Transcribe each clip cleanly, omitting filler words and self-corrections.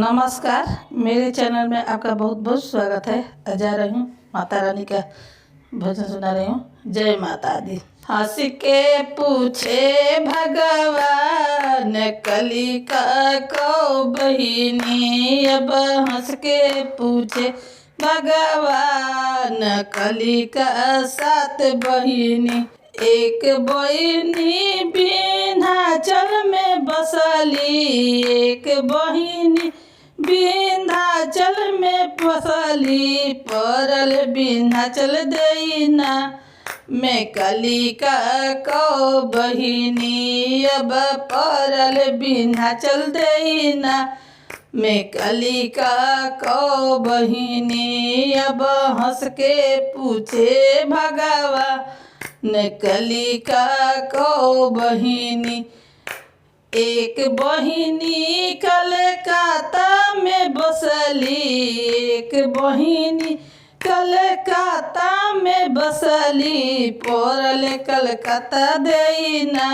नमस्कार, मेरे चैनल में आपका बहुत बहुत स्वागत है। जा रही हूँ माता रानी का भजन सुना रही हूँ। जय माता दी। हंस के पूछे भगवान कलिका को बहिनी, अब हंस के पूछे भगवान कलिका सात बहिनी। एक बहिनी विंध्याचल में बसली, एक बहिनी विंध्याचल में बसली, परल विंध्याचल देना मैं कलिका को बहिनी, अब परल विंध्याचल देना मैं कलिका को बहिनी। अब हंस के पूछे भगवान कलिका को बहिनी। एक बहिनी कलकत्ता में बसली, एक बहिनी कलकत्ता में बसली, परल कलकत्ता देना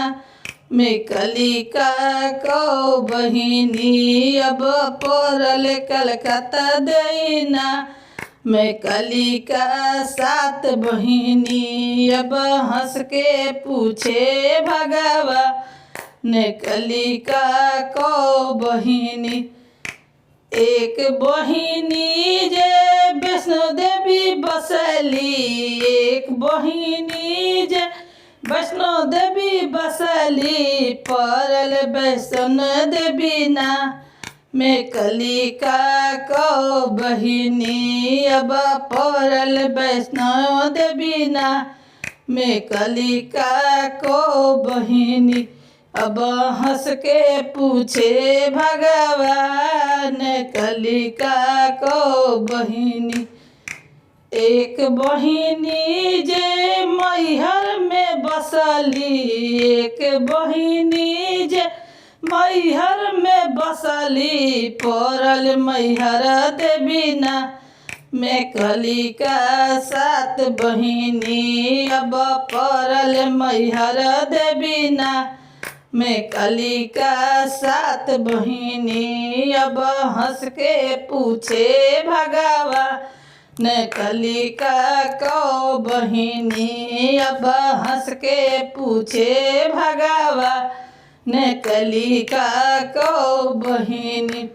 मैं कलिका को बहिनी, अब परल कलकत्ता देना मैं कलिका सात बहिनी। अब हंस के पूछे भगवान कलिका को बहिनी। एक बहिनी जे वैष्णो देवी बसली, एक बहिनी जे वैष्णो देवी बसली, परल वैष्णो देवी ना मैं कलिका को बहिनी, अब परल वैष्णो देवी ना मैं कलिका को बहिनी। अब हंस के पूछे भगवान कलिका को बहिनी। एक बहिनी जे मैहर में बसली, एक बहिनी जे मैहर में बसली, परल मैहर देवी ना मैं कलिका सात बहिनी, अब परल मैहर देवी ना मैं कलिका सात बहिनी। अब हंस के पूछे भगवान कलिका को बहिनी, अब हंस के पूछे भगवान कलिका को बहिनी।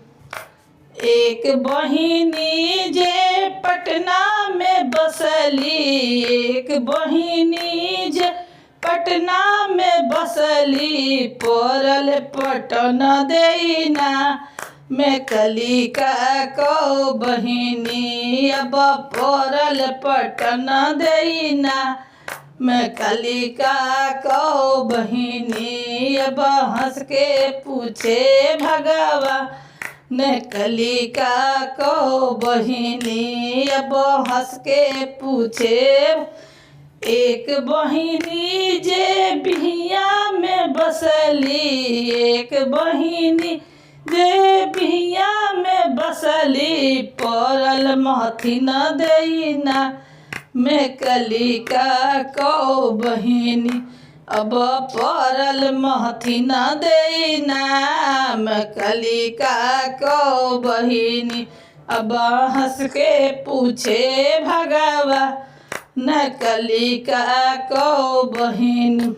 एक बहिनी जे पटना में बसली, एक बहिनी जे पटना में बसली, परल पटन देना मैं कलिका को बहिनी, अब परल पटन देना मैं कलिका को बहिनी। अब हंस के पूछे भगवान कलिका को बहिनी, अब हंस के पूछे। एक बहिनी जे बिहिया में बसली, एक बहिनी जे बिहिया में बसली, परल महथिन देना मैं कलिका को बहिनी, अब परल महथिन देना मैं कलिका को बहिनी। अब हंस के पूछे भगवान कलिका को बहिनी।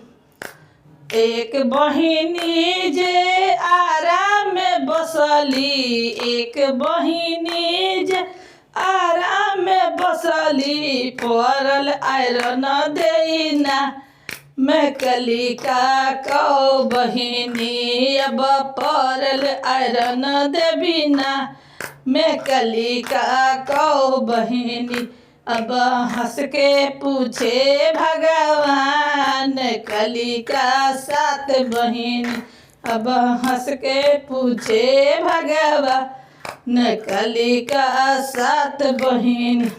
एक बहिनी जे आराम में बसली, एक बहिनी जे आराम में बसली, परल आयरन देना मैं कलिका को बहिनी, अब परल आयरन देना मैं कलिका को बहिनी। अब हंस के पूछे भगवान कलिका सात बहिनी, अब हंस के पूछे भगवान कलिका सात बहिनी।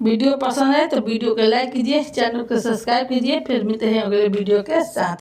वीडियो पसंद है तो वीडियो को लाइक कीजिए, चैनल को सब्सक्राइब कीजिए। फिर मिलते हैं अगले वीडियो के साथ।